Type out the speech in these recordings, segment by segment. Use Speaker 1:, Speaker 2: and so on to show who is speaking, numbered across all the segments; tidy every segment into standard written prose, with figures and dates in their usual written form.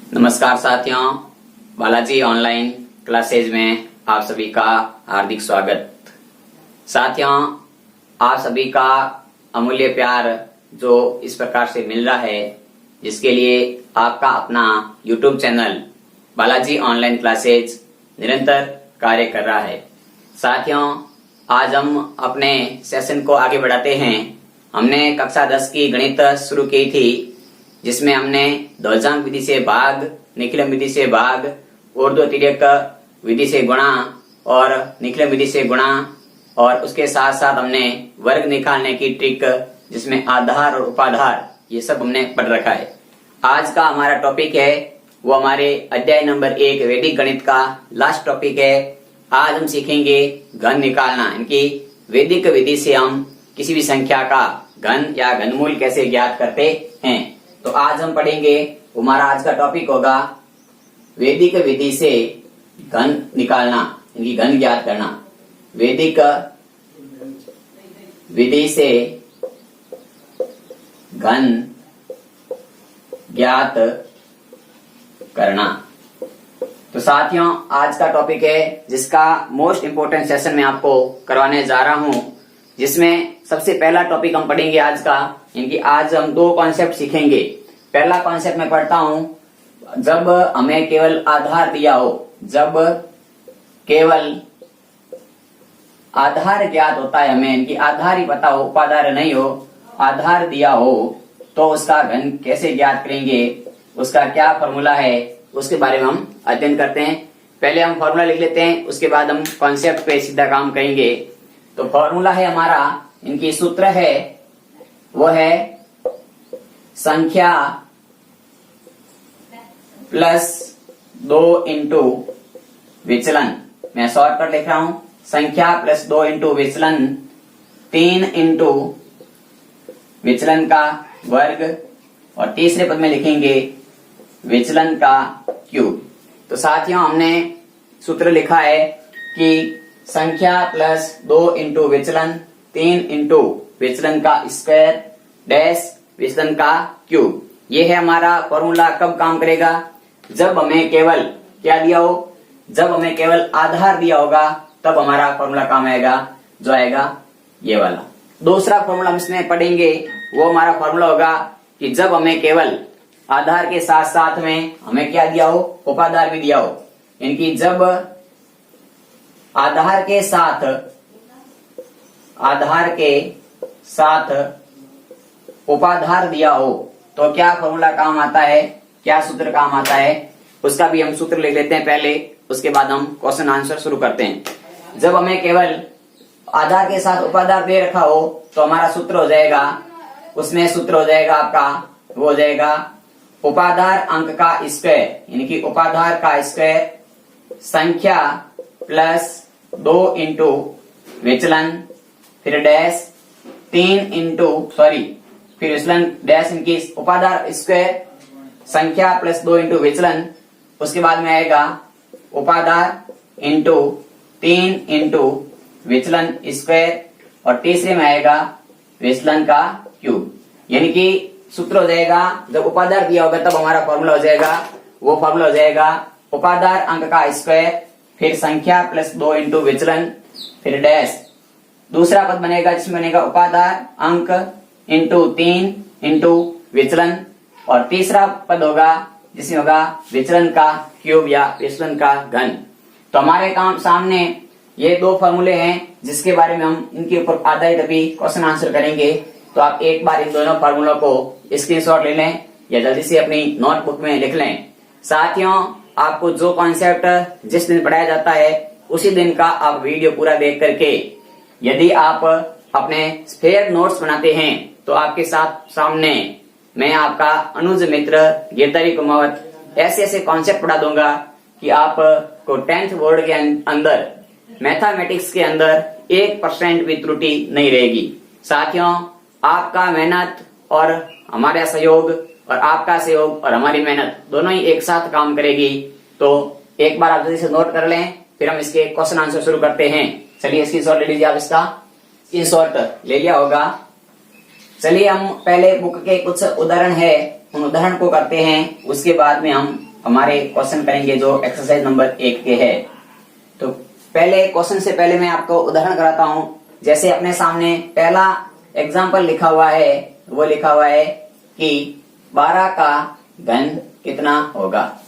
Speaker 1: नमस्कार साथियों, Balaji online classes में आप सभी का हार्दिक स्वागत। साथियों, आप सभी का अमूल्य प्यार जो इस प्रकार से मिल रहा है, जिसके लिए आपका अपना YouTube channel Balaji online classes निरंतर कार्य कर रहा है। साथियों, आज हम अपने सेशन को आगे बढ़ाते हैं। हमने कक्षा 10 की गणित शुरू की थी, जिसमें हमने ध्वजांक विधि से भाग, निखिलम विधि से भाग, ऊर्ध्वतिर्यक विधि से गुणा और निखिलम विधि से गुणा, और उसके साथ साथ हमने वर्ग निकालने की ट्रिक, जिसमें आधार और उपाधार, ये सब हमने पढ़ रखा है। आज का हमारा टॉपिक है वो हमारे अध्याय नंबर 1 वैदिक गणित का लास्ट टॉपिक है। आज हम सीखेंगे घन निकालना, इनकी वैदिक विधि से हम किसी भी संख्या का घन या घनमूल कैसे ज्ञात करते हैं। तो आज हम पढ़ेंगे, हमारा आज का टॉपिक होगा वैदिक विधि से घन निकालना, इनकी घन ज्ञात करना। वैदिक विधि से घन ज्ञात करना। तो साथियों, आज का टॉपिक है जिसका मोस्ट इंपोर्टेंट सेशन मैं आपको करवाने जा रहा हूं, जिसमें सबसे पहला टॉपिक हम पढ़ेंगे आज का। इनकी आज हम 2 कॉन्सेप्ट सीखेंगे। पहला कॉन्सेप्ट मैं पढ़ता हूं, जब हमें केवल आधार दिया हो, जब केवल आधार ज्ञात होता है, हमें इनकी आधार ही पता हो, उपाधार नहीं हो, आधार दिया हो, तो उसका घन कैसे ज्ञात करेंगे, उसका क्या फॉर्मूला है, उसके बारे में हम अध्ययन करते हैं। पहले हम फॉर्मूला लिख लेते हैं, उसके बाद हम कॉन्सेप्ट पे सीधा काम करेंगे। तो फॉर्मूला है हमारा, इनकी सूत्र है वो है संख्या प्लस 2 इंटू विचलन। मैं शॉर्टकट लिख रहा हूं, संख्या प्लस 2 इंटू विचलन, 3 इंटू विचलन का वर्ग, और तीसरे पद में लिखेंगे विचलन का क्यूब। तो साथियों, हमने सूत्र लिखा है कि संख्या प्लस 2 इंटू विचलन, 3 इंटू विचलन का स्क्वायर डैश विचलन का क्यूब। ये है हमारा फॉर्मूला। कब काम करेगा? जब हमें केवल क्या दिया हो, जब हमें केवल आधार दिया होगा, तब हमारा फॉर्मूला काम आएगा, जो आएगा ये वाला। दूसरा फॉर्मूला हम इसमें पढ़ेंगे, वो हमारा फॉर्मूला होगा कि जब हमें केवल आधार के साथ साथ में हमें क्या दिया हो, उपाधार भी दिया हो। इनकी जब आधार के साथ उपाधार दिया हो, तो क्या फॉर्मूला काम आता है, क्या सूत्र काम आता है, उसका भी हम सूत्र लिख लेते हैं पहले, उसके बाद हम क्वेश्चन आंसर शुरू करते हैं। जब हमें केवल आधार के साथ उपाधार दे रखा हो, तो हमारा सूत्र हो जाएगा, उसमें सूत्र हो जाएगा आपका, वो हो जाएगा उपाधार अंक का स्क्वायर, यानी कि उपाधार का स्क्वायर, संख्या प्लस 2 इंटू विचलन, फिर डैश 3 इंटू फिर विचलन डैश, इनकी उपाधार स्क्वायर, संख्या प्लस 2 इंटू विचलन, उसके बाद में आएगा उपाधार इंटू 3 इंटू विचलन स्क्वायर, और तीसरे में आएगा विचलन का क्यूब। यानी कि सूत्र हो जाएगा, जब उपाधार दिया होगा तब हमारा फॉर्मूला हो जाएगा, वो फॉर्मूला हो जाएगा उपाधार अंक का स्क्वायर, फिर संख्या प्लस 2 इंटू विचलन, फिर डैश, दूसरा पद बनेगा जिसमें बनेगा उपाधार अंक इंटू 3 इंटू विचलन, और तीसरा पद होगा जिसमें होगा विचलन का क्यूब या विचलन का घन। तो हमारे काम सामने ये 2 फॉर्मूले हैं, जिसके बारे में हम इनके ऊपर आधारित अभी क्वेश्चन आंसर करेंगे। तो आप एक बार इन दोनों फॉर्मूलों को स्क्रीनशॉट ले लें या जल्दी से अपनी नोटबुक में लिख लें। साथियों, आपको जो कॉन्सेप्ट जिस दिन पढ़ाया जाता है, उसी दिन का आप वीडियो पूरा देख करके, यदि आप अपने स्पेयर नोट्स बनाते हैं, तो आपके साथ सामने मैं आपका अनुज मित्र गिरधारी कुमावत ऐसे ऐसे कॉन्सेप्ट पढ़ा दूंगा कि आपको 10th बोर्ड के अंदर मैथमेटिक्स के अंदर 1% भी त्रुटि नहीं रहेगी। साथियों, आपका मेहनत और हमारा सहयोग, और आपका सहयोग और हमारी मेहनत दोनों ही एक साथ काम करेगी। तो एक बार आप जल्दी से नोट कर लें, फिर हम इसके क्वेश्चन आंसर शुरू करते हैं। चलिए स्क्रीनशॉट ले लीजिए, आप इसका स्क्रीनशॉट ले लिया होगा। चलिए हम पहले बुक के कुछ उदाहरण है, उन उदाहरण को करते हैं, उसके बाद में हम हमारे क्वेश्चन करेंगे जो एक्सरसाइज नंबर 1 के है। तो पहले क्वेश्चन से पहले मैं आपको उदाहरण कराता हूं। जैसे अपने सामने पहला एग्जाम्पल लिखा हुआ है, वो लिखा हुआ है कि 12 का घन कितना होगा।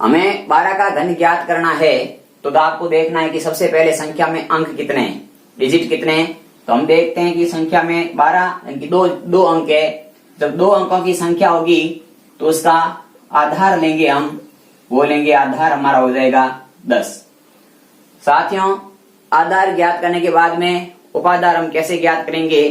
Speaker 1: हमें 12 का घन ज्ञात करना है तो आपको देखना है कि सबसे पहले संख्या में अंक कितने हैं, डिजिट कितने हैं। तो हम देखते हैं कि संख्या में 12 यानी कि दो अंक है। जब 2 अंकों की संख्या होगी तो उसका आधार लेंगे हम, वो लेंगे आधार हमारा हो जाएगा 10। साथियों, आधार ज्ञात करने के बाद में उपाधार हम कैसे ज्ञात करेंगे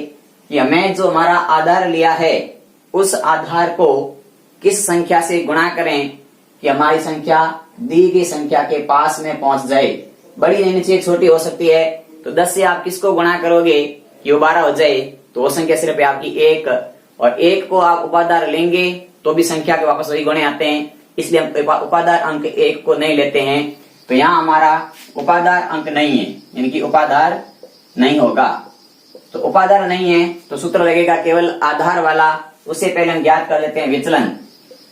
Speaker 1: कि हमें जो हमारा आधार लिया है उस आधार को किस संख्या से गुणा करें कि हमारी संख्या दी गई संख्या के पास में पहुंच जाए। बड़ी नहीं चाहिए, छोटी हो सकती है। तो 10 से आप किसको गुणा करोगे कि वो 12 हो जाए, तो वो संख्या सिर्फ है आपकी 1, और 1 को आप उपाधार लेंगे तो भी संख्या के वापस वही गुणे आते हैं, इसलिए हम उपाधार अंक 1 को नहीं लेते हैं। तो यहाँ हमारा उपाधार अंक नहीं है, यानी कि उपाधार नहीं होगा। तो उपाधार नहीं है तो सूत्र लगेगा केवल आधार वाला। उससे पहले हम ज्ञात कर लेते हैं विचलन।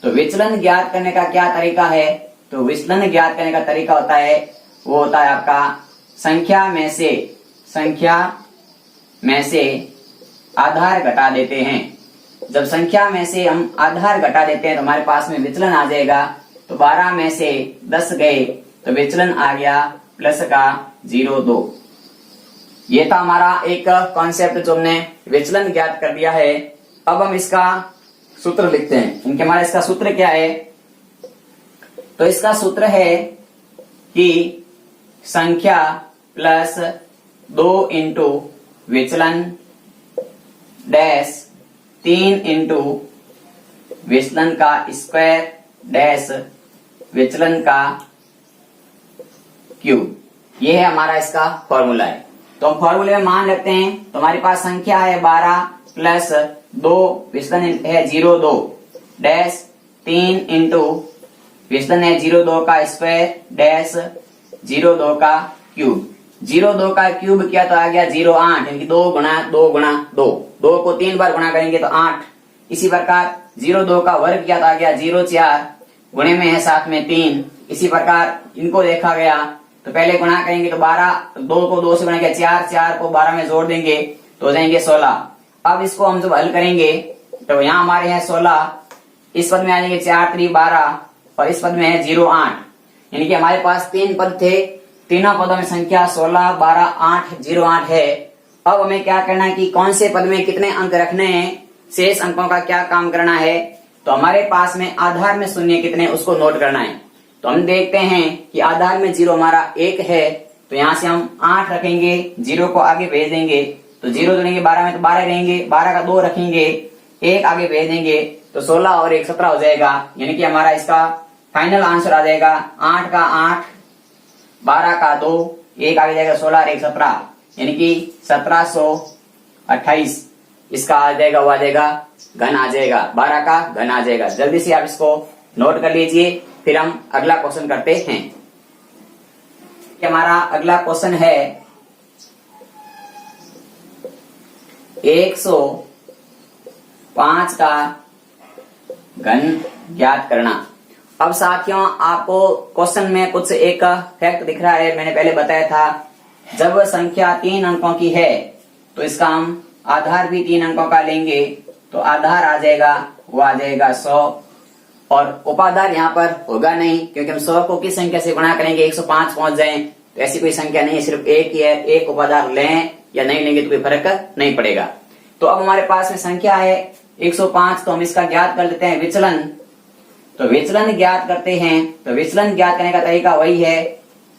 Speaker 1: तो विचलन ज्ञात करने का क्या तरीका है, तो विचलन ज्ञात करने का तरीका होता है, वो होता है आपका संख्या में से आधार घटा देते हैं। जब संख्या में से हम आधार घटा देते हैं तो हमारे पास में विचलन आ जाएगा। तो 12 में से 10 गए तो विचलन आ गया प्लस का 0.2। ये था हमारा एक कॉन्सेप्ट जो हमने विचलन ज्ञात कर दिया है। अब हम इसका सूत्र लिखते हैं। इनके हमारा इसका सूत्र क्या है, तो इसका सूत्र है कि संख्या प्लस 2 इंटू विचलन डैश 3 इंटू विचलन का स्क्वायर डैश विचलन का क्यूब। ये है हमारा इसका फॉर्मूला है। तो हम फॉर्मूले में मान लेते हैं। तो हमारे पास संख्या है 12 प्लस 2 विचलन है 0.2 डैश 3 इंटू विचलन है 0.2 का स्क्वायर डैश 0.2 का क्यूब। 0.2 का क्यूब किया तो आ गया 0.8, यानी कि 2 गुणा 2 गुणा 2। 2 को 3 बार गुणा करेंगे तो 8। इसी प्रकार 0.2 का वर्ग किया तो आ गया 0.4, गुणे में है साथ में 3। इसी प्रकार इनको देखा गया तो पहले गुणा करेंगे तो 12, 2 को 2 से गुणा किया 4, 4 को 12 में जोड़ देंगे तो हो जाएंगे 16। अब इसको हम जब हल करेंगे तो यहाँ हमारे हैं 16, इस पद में आ जाएंगे 4 3 12 और इस पद में है 0.8, यानी कि हमारे पास 3 पद थे। तीनों पदों में संख्या 16, 12, 8, 0.8 है। अब हमें क्या करना है कि कौन से पद में कितने अंक रखने हैं, शेष अंकों का क्या काम करना है। तो हमारे पास में आधार में शून्य कितने उसको नोट करना है। तो हम देखते हैं कि आधार में 0 हमारा 1 है, तो यहाँ से हम 8 रखेंगे, 0 को आगे भेज देंगे तो 0 जोड़ेंगे 12 में तो 12 रहेंगे, 12 का 2 रखेंगे, 1 आगे भेज देंगे तो 16 और 1 17 हो जाएगा। यानी कि हमारा इसका फाइनल आंसर आ जाएगा 8 का 8, 12 का 2, 1 आगे जाएगा 16 और 1 17, यानी कि 1728 इसका आ जाएगा, वो आ जाएगा घन आ जाएगा, 12 का घन आ जाएगा। जल्दी से आप इसको नोट कर लीजिए, फिर हम अगला क्वेश्चन करते हैं। हमारा अगला क्वेश्चन है 105 का घन ज्ञात करना। अब साथियों, आपको क्वेश्चन में कुछ एक फैक्ट दिख रहा है। मैंने पहले बताया था जब संख्या 3 अंकों की है तो इसका हम आधार भी 3 अंकों का लेंगे तो आधार आ जाएगा, वो आ जाएगा 100, और उपाधार यहाँ पर होगा नहीं क्योंकि हम 100 को किस संख्या से गुणा करेंगे 105 पहुंच जाए, तो ऐसी कोई संख्या नहीं है, सिर्फ एक ही है। एक उपाधार लें या नहीं लेंगे तो कोई फर्क नहीं पड़ेगा। तो अब हमारे पास में संख्या है 105, तो हम इसका ज्ञात कर लेते हैं विचलन। तो विचलन ज्ञात करते हैं, तो विचलन ज्ञात करने का तरीका वही है,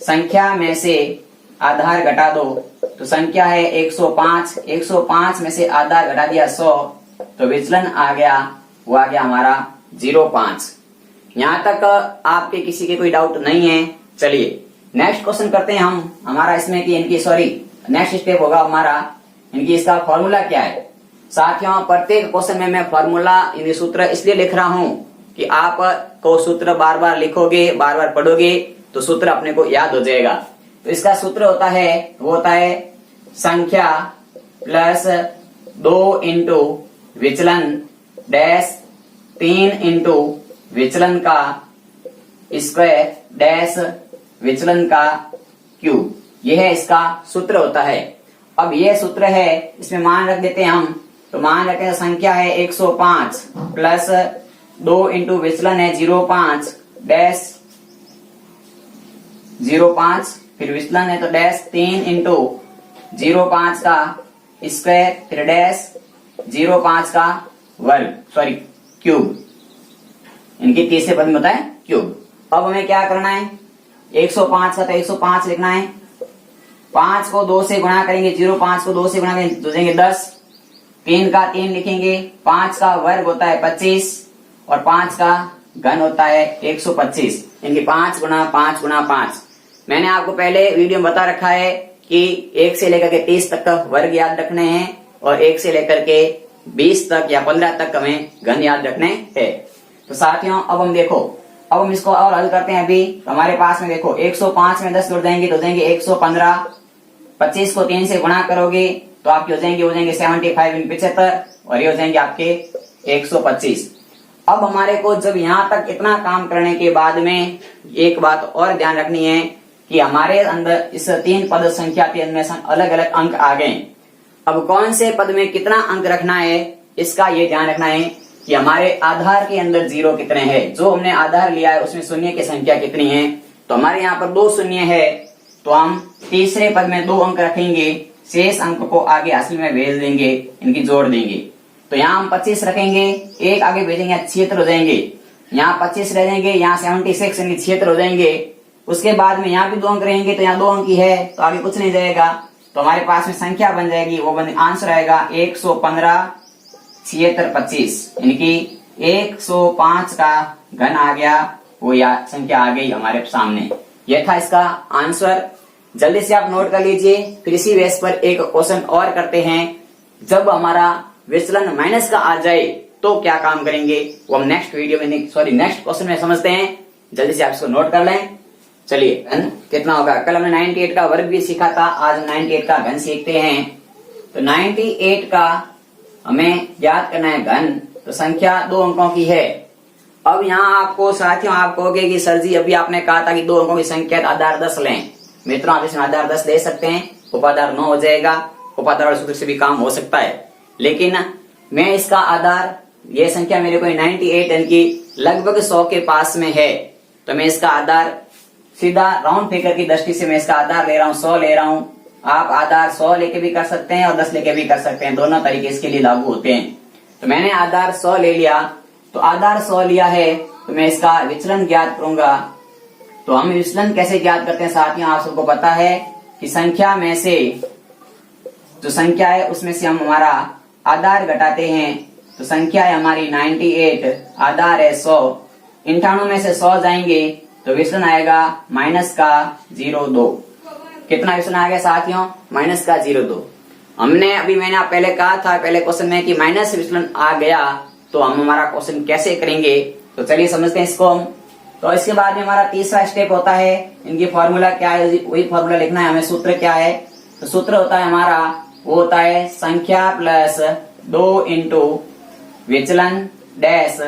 Speaker 1: संख्या में से आधार घटा दो। तो संख्या है 105, 105 में से आधार घटा दिया 100, तो विचलन आ गया, वो आ गया हमारा 0.5। यहाँ तक आपके किसी के कोई डाउट नहीं है। चलिए नेक्स्ट क्वेश्चन करते हैं हम। हमारा इसमें कि इनकी नेक्स्ट स्टेप होगा हमारा इनकी इसका फॉर्मूला क्या है। साथियों, प्रत्येक क्वेश्चन में मैं फॉर्मूला यानी सूत्र इसलिए लिख रहा हूं कि आप को सूत्र बार बार लिखोगे, बार बार पढ़ोगे तो सूत्र अपने को याद हो जाएगा। तो इसका सूत्र होता है, वो होता है संख्या प्लस 2 इंटू विचलन डैश 3 इंटू विचलन का स्क्वायर डैश विचलन का क्यूब, यह है इसका सूत्र होता है। अब यह सूत्र है, इसमें मान रख देते हैं हम, तो मान रखते हैं संख्या है 105 प्लस 2 इंटू विचलन है 0.5 डैश 0.5, फिर विचलन है तो डैश 3 इंटू 0.5 का स्क्वायर, फिर डैश 0.5 का वर्ग, सॉरी क्यूब, इनके तीसरे पद में होता है क्यूब। अब हमें क्या करना है, 105 का तो 105 लिखना है, 5 को 2 से गुणा करेंगे, 0.5 को 2 से गुणा करेंगे तो देंगे 10, 3 का 3 लिखेंगे, 5 का वर्ग होता है 25 और 5 का घन होता है 125, इनकी 5 गुणा 5 गुणा 5। मैंने आपको पहले वीडियो में बता रखा है कि 1 से लेकर के 30 तक का वर्ग याद रखने हैं और 1 से लेकर के 20 तक या 15 तक हमें घन याद रखने हैं। तो साथियों अब हम देखो, अब हम इसको और हल करते हैं। अभी तो हमारे पास में देखो 105 में 10 जोड़ देंगे तो देंगे 115, 25 को 3 से गुणा करोगे तो आपके हो जाएंगे 75 इन 75 और ये हो जाएंगे आपके 125। अब हमारे को जब यहाँ तक इतना काम करने के बाद में एक बात और ध्यान रखनी है कि हमारे अंदर इस 3 पद संख्या के अंदर अलग अलग अंक आ गए। अब कौन से पद में कितना अंक रखना है इसका ये ध्यान रखना है कि हमारे आधार के अंदर 0 कितने हैं, जो हमने आधार लिया है उसमें शून्य की संख्या कितनी है। तो हमारे यहाँ पर 2 शून्य है तो हम तीसरे पद में 2 अंक रखेंगे, शेष अंक को आगे असल में भेज देंगे, इनकी जोड़ देंगे। तो यहाँ हम 25 रखेंगे, एक आगे भेजेंगे 76 हो जाएंगे, यहाँ 25 रह जाएंगे, यहाँ 76 इनकी 76 हो जाएंगे। उसके बाद में यहाँ भी 2 अंक रहेंगे तो यहाँ 2 अंक ही है तो आगे कुछ नहीं जाएगा, तो हमारे पास में संख्या बन जाएगी, वो आंसर आएगा 115 76 25, इनकी 105 का घन आ गया, वो या संख्या आ गई हमारे सामने। यह था इसका आंसर। जल्दी से आप नोट कर लीजिए। फिर इसी बेस पर एक क्वेश्चन और करते हैं, जब हमारा विचलन माइनस का आ जाए तो क्या काम करेंगे, वो हम नेक्स्ट वीडियो में नेक्स्ट क्वेश्चन में समझते हैं। जल्दी से आप इसको नोट कर लें। चलिए घन कितना होगा, कल हमने 98 का वर्ग भी सीखा था, आज 98 का घन सीखते हैं। तो 98 का हमें ज्ञात करना है घन, तो संख्या 2 अंकों की है। अब यहाँ आपको साथियों आप कहोगे कि सर जी अभी आपने कहा था कि 2 अंकों की संख्या आधार 10 लें। मित्रों आप इसमें आधार 10 ले सकते हैं, उपाधार 9 हो जाएगा, उपाधार वाले सूत्र से भी काम हो सकता है। लेकिन मैं इसका आधार, ये संख्या मेरे को 98 यानी कि लगभग 100 के पास में है, तो मैं इसका आधार सीधा राउंड फिगर की दृष्टि से मैं इसका आधार ले रहा हूँ, 100 ले रहा हूँ। आप आधार 100 लेके भी कर सकते हैं और 10 लेके भी कर सकते हैं, दोनों तरीके इसके लिए लागू होते हैं। तो मैंने आधार 100 ले लिया, तो आधार 100 लिया है तो मैं इसका विचलन ज्ञात करूंगा। तो हम विचलन कैसे ज्ञात करते हैं साथियों, आप सबको पता है कि संख्या में से जो संख्या है उसमें से हम हमारा आधार घटाते हैं। तो संख्या है हमारी 98, आधार है 100, 98 में से 100 जाएंगे तो विचलन आएगा माइनस का 0.2। कितना विचलन आ गया साथियों, माइनस का 0.2। हमने अभी मैंने आप पहले कहा था पहले क्वेश्चन में कि माइनस विचलन आ गया तो हम हमारा क्वेश्चन कैसे करेंगे, तो चलिए समझते हैं इसको हम। तो इसके बाद में हमारा तीसरा स्टेप होता है, इनकी फॉर्मूला क्या है वही फॉर्मूला लिखना है हमें। सूत्र क्या है, तो सूत्र होता है हमारा, वो होता है संख्या प्लस 2 इंटू विचलन डैश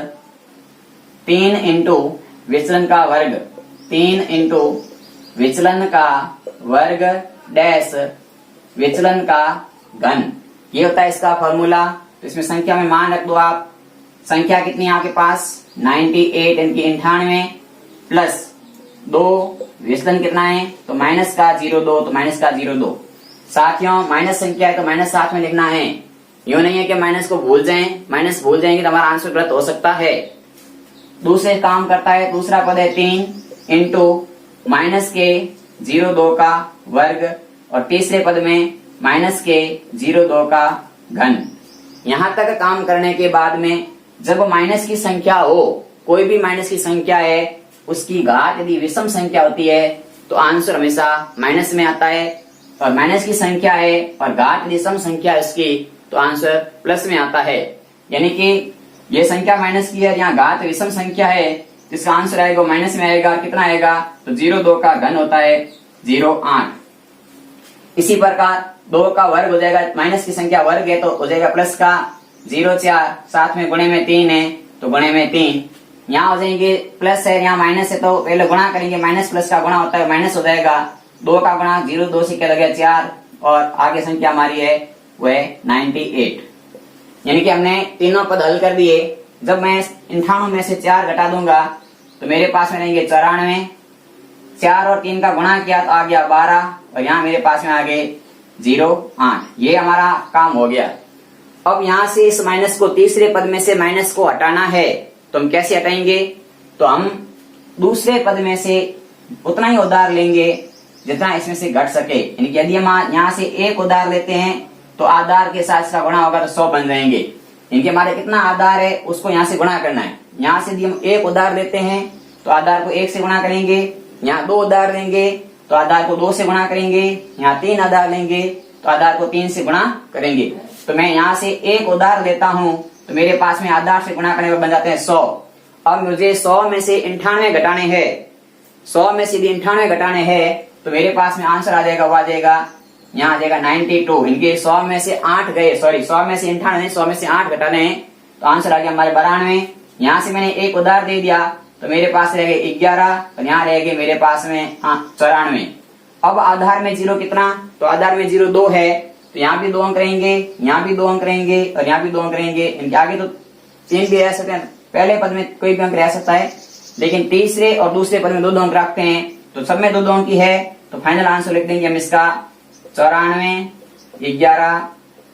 Speaker 1: 3 इंटू विचलन का वर्ग, 3 इंटू विचलन का वर्ग डैश विचलन का घन, ये होता है इसका फॉर्मूला। तो इसमें संख्या में मान रख दो आप, संख्या कितनी है आपके पास 98 यानी कि 98 प्लस 2 विचलन कितना है तो माइनस का 0.2, तो माइनस का 0.2। साथियों माइनस संख्या है तो माइनस साथ में लिखना है, यूं नहीं है कि माइनस को भूल जाएं, माइनस भूल जाएंगे तो हमारा आंसर गलत हो सकता है। दूसरे काम करता है, दूसरा पद है 3 इंटू माइनस के 0.2 का वर्ग और तीसरे पद में माइनस के 0.2 का घन। यहां तक काम करने के बाद में जब माइनस की संख्या हो, कोई भी माइनस की संख्या है, उसकी घात यदि विषम संख्या होती है तो आंसर हमेशा माइनस में आता है, और माइनस की संख्या है और घात यदि सम संख्या है उसकी तो आंसर प्लस में आता है। यानी कि ये संख्या माइनस की है, यहाँ घात विषम संख्या है, इसका आंसर आएगा माइनस में आएगा। कितना आएगा तो 0.2 का घन होता है 0.8। इसी प्रकार 2 का वर्ग हो जाएगा, माइनस की संख्या वर्ग है तो हो जाएगा प्लस का 0.4, साथ में गुणे में 3 है तो गुणे में 3, यहाँ हो जाएंगे प्लस है, यहाँ माइनस है, तो पहले गुणा करेंगे, माइनस प्लस का गुणा होता है, माइनस हो जाएगा, 2 का गुणा 0, 2 से क्या लगे 4, और आगे संख्या हमारी है वो है 98। यानी कि हमने तीनों पद हल कर दिए। जब मैं 98 में से 4 घटा दूंगा तो मेरे पास में रहेंगे 94, 4 और 3 का गुणा किया तो आ गया 12, और यहाँ मेरे पास में आ गए 08। ये हमारा काम हो गया। अब यहाँ से इस माइनस को, तीसरे पद में से माइनस को हटाना है, तो हम कैसे हटाएंगे? तो हम दूसरे पद में से उतना ही उधार लेंगे जितना इसमें से घट सके। यानी कि यदि हम यहाँ से 1 उधार लेते हैं तो आधार के साथ इसका गुणा होगा तो 100 बन जाएंगे। इनके हमारे कितना आधार है उसको यहाँ से गुणा करना है। यहाँ से यदि हम 1 उधार लेते हैं तो आधार को 1 से गुणा करेंगे, यहाँ 2 उधार लेंगे तो आधार को 2 से गुणा करेंगे, यहाँ 3 आधार लेंगे तो आधार को 3 से गुणा करेंगे। तो मैं यहाँ से 1 उधार लेता हूँ तो मेरे पास में आधार से गुणा करने पर बन जाते हैं 100। अब मुझे 100 में से 98 घटाने हैं, 100 में से यदि 98 घटाने हैं तो मेरे पास में आंसर आ जाएगा, वो आ जाएगा यहाँ आ जाएगा 92। इनके 100 में से 8 गए, सॉरी 100 में से 98, 100 में से 8 घटाने हैं तो आंसर आ गया हमारे 92। यहाँ से मैंने 1 उधार दे दिया तो मेरे पास रह गए 11, और यहाँ रह गए मेरे पास में 94। अब आधार में 0 कितना? तो आधार में 0 2 है, तो यहाँ भी 2 अंक रहेंगे, यहाँ भी 2 अंक रहेंगे, और यहाँ भी 2 अंक रहेंगे। इनके आगे तो 3 भी रह सकते हैं, पहले पद में कोई भी अंक रह सकता है, लेकिन तीसरे और दूसरे पद में 2 अंक रखते हैं, तो सब में 2 अंक की है। तो फाइनल आंसर लिख देंगे हम इसका 94, 11,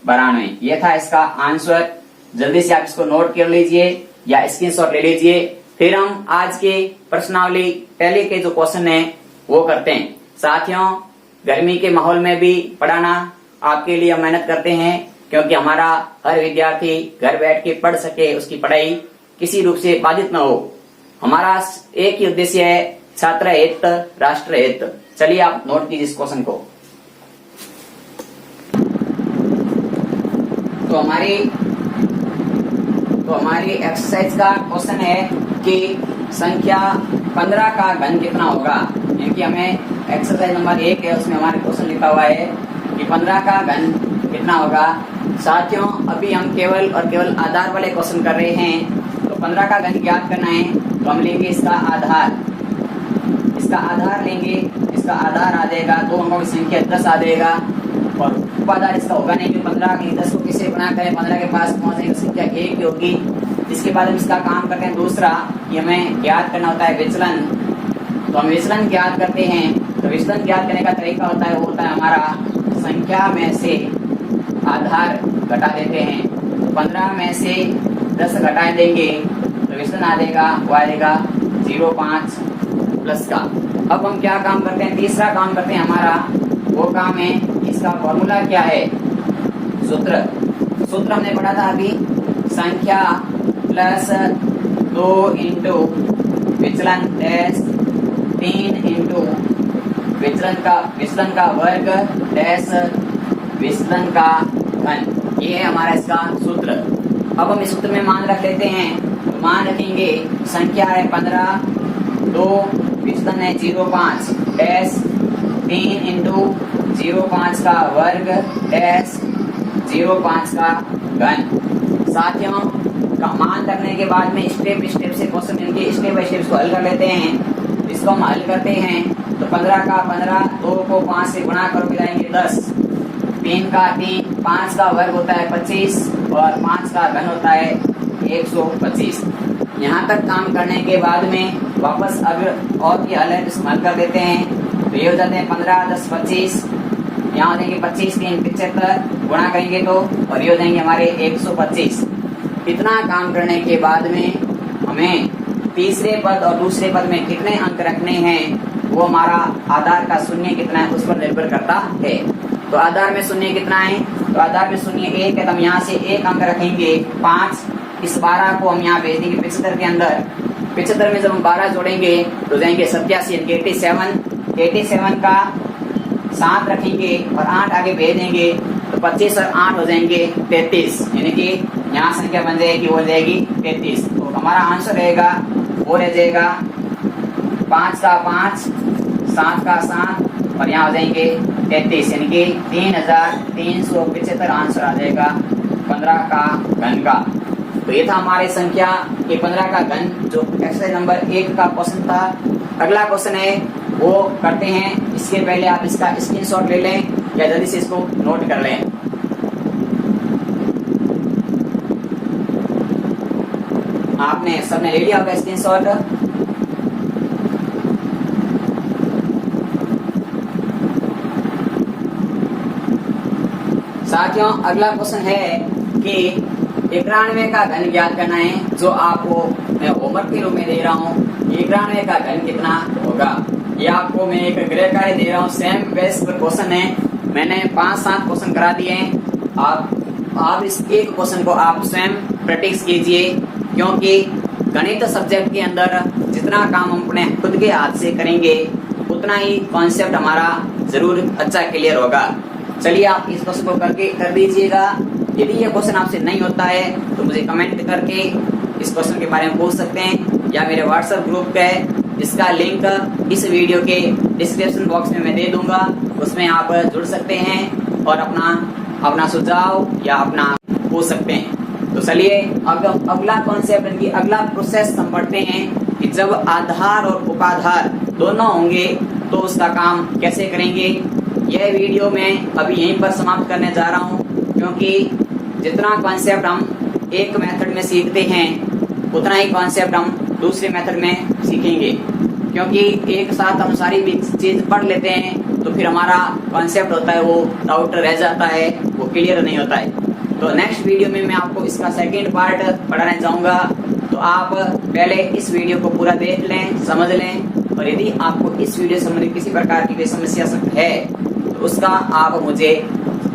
Speaker 1: 92। ये था इसका आंसर। जल्दी से आप इसको नोट कर लीजिए या स्क्रीनशॉट ले लीजिए। फिर हम आज के प्रश्नावली पहले के जो क्वेश्चन है वो करते हैं। साथियों, गर्मी के माहौल में भी पढ़ाना आपके लिए हम मेहनत करते हैं, क्योंकि हमारा हर विद्यार्थी घर बैठ के पढ़ सके, उसकी पढ़ाई किसी रूप से बाधित न हो। हमारा एक ही उद्देश्य है, छात्र हित राष्ट्र हित। चलिए आप नोट कीजिए इस क्वेश्चन को। तो हमारी एक्सरसाइज का क्वेश्चन है कि संख्या 15 का घन कितना होगा। यानी हमें एक्सरसाइज नंबर 1 है, उसमें हमारे क्वेश्चन लिखा हुआ है कि 15 का घन कितना होगा। साथियों, अभी हम केवल और केवल आधार वाले क्वेश्चन कर रहे हैं। तो 15 का घन ज्ञात करना है तो हम लेंगे इसका आधार, लेंगे। इसका आधार आ जाएगा 2 अंकों की संख्या 10 आ जाएगा, और उपाधार इसका होगा नहीं, कि 15 के 10 को किसे गुणा करें, 15 के पास पहुंचेगी संख्या 1 की होगी। इसके बाद हम इसका काम करते हैं दूसरा, कि हमें ज्ञात करना होता है विचलन। तो हम विचलन ज्ञात करते हैं। तो विचलन ज्ञात करने का तरीका होता है, वो होता है हमारा संख्या में से आधार घटा देते हैं। तो 15 में से 10 घटा देंगे तो विचलन आ जाएगा, वो आ जाएगा 0.5 प्लस का। अब हम क्या काम करते हैं? तीसरा काम करते हैं हमारा, वो काम है इसका फॉर्मूला क्या है, सूत्र हमने पढ़ा था अभी, संख्या प्लस 2 इंटू विचलन डैश 3 इंटू विचलन का वर्ग डैश विचलन का घन। ये है हमारा इसका सूत्र। अब हम इस सूत्र में मान रख लेते हैं। तो मान रखेंगे संख्या है 15, 2 विचलन है 0.5 डैश 3 इंटू 0.5 का वर्ग डैश 0.5 का घन। साथियों, का मान रखने के बाद में स्टेप से क्वेश्चन इनके स्टेप बाय स्टेप को हल कर लेते हैं। इसको हम हल करते हैं तो 15 का 15, 2 को 5 से गुणा करोगे जाएंगे 10, 3 का 3, 5 का वर्ग होता है 25 और 5 का घन होता है 125। यहाँ तक काम करने के बाद में वापस अब और की हल है इसको हल कर देते हैं। तो ये हो जाते हैं 15, 10, 25, यहाँ हो जाएंगे 25, 3, 75, गुणा करेंगे तो, और ये हो जाएंगे हमारे 125। इतना काम करने के बाद में हमें तीसरे पद और दूसरे पद में कितने अंक रखने हैं, वो हमारा आधार का शून्य कितना है उस पर निर्भर करता है। तो आधार में शून्य कितना है? तो आधार में शून्य 1 है, तो हम यहाँ से 1 अंक रखेंगे 5। इस 12 को हम यहाँ भेज देंगे 75 के अंदर। 75 में जब हम 12 जोड़ेंगे तो जाएंगे 87, 87 का 7 रखेंगे और 8 आगे भेज देंगे तो 25 और 8 हो जाएंगे 33। यानी कि यहाँ संख्या बन जाएगी, वो जाएगी 33। तो हमारा आंसर रहेगा, वो रह जाएगा 5 का 5, 7 का 7 और यहाँ हो जाएंगे 33। यानी कि 3375 आंसर आ जाएगा 15 का घन का। तो ये था हमारे संख्या के 15 का घन जो एक्सरसाइज नंबर 1 का क्वेश्चन था। अगला क्वेश्चन है वो करते हैं। इसके पहले आप इसका स्क्रीनशॉट ले लें या जल्दी से इसको नोट कर लें। आपने सबने ले लिया होगा स्क्रीनशॉट। साथियों अगला क्वेश्चन है कि 91 का घन ज्ञात करना है, जो आपको मैं होमवर्क के रूप में दे रहा हूँ। 91 का घन कितना होगा, ये आपको मैं एक गृह कार्य दे रहा हूँ। सेम बेस पर क्वेश्चन है, मैंने 5-7 क्वेश्चन करा दिए हैं। आप इस एक क्वेश्चन को आप स्वयं प्रैक्टिस कीजिए, क्योंकि गणित सब्जेक्ट के अंदर जितना काम हम अपने खुद के हाथ से करेंगे उतना ही कॉन्सेप्ट हमारा जरूर अच्छा क्लियर होगा। चलिए आप इस क्वेश्चन को करके कर दीजिएगा। यदि ये क्वेश्चन आपसे नहीं होता है तो मुझे कमेंट करके इस क्वेश्चन के बारे में पूछ सकते हैं, या मेरे व्हाट्सएप ग्रुप है जिसका लिंक इस वीडियो के डिस्क्रिप्शन बॉक्स में मैं दे दूंगा, उसमें आप जुड़ सकते हैं और अपना सुझाव या अपना पूछ सकते हैं। तो चलिए अब अगला कॉन्सेप्ट अगला प्रोसेस हम पढ़ते हैं कि जब आधार और उपाधार दोनों होंगे तो उसका काम कैसे करेंगे। यह वीडियो मैं अभी यहीं पर समाप्त करने जा रहा हूँ, क्योंकि जितना कॉन्सेप्ट हम एक मेथड में सीखते हैं उतना ही कॉन्सेप्ट हम दूसरे मेथड में सीखेंगे, क्योंकि एक साथ हम सारी चीज पढ़ लेते हैं तो फिर हमारा कॉन्सेप्ट होता है वो डाउट रह जाता है, वो क्लियर नहीं होता है। तो नेक्स्ट वीडियो में मैं आपको इसका सेकेंड पार्ट पढ़ाने जाऊंगा, तो आप पहले इस वीडियो को पूरा देख लें, समझ लें, और यदि आपको इस वीडियो संबंधित किसी प्रकार की कोई समस्या है तो उसका आप मुझे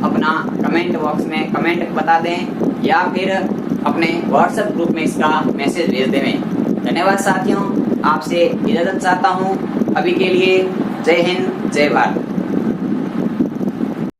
Speaker 1: अपना कमेंट बॉक्स में कमेंट बता दें, या फिर अपने व्हाट्सएप ग्रुप में इसका मैसेज भेज दें। धन्यवाद साथियों, आपसे इजाजत चाहता हूँ अभी के लिए। जय हिंद, जय भारत।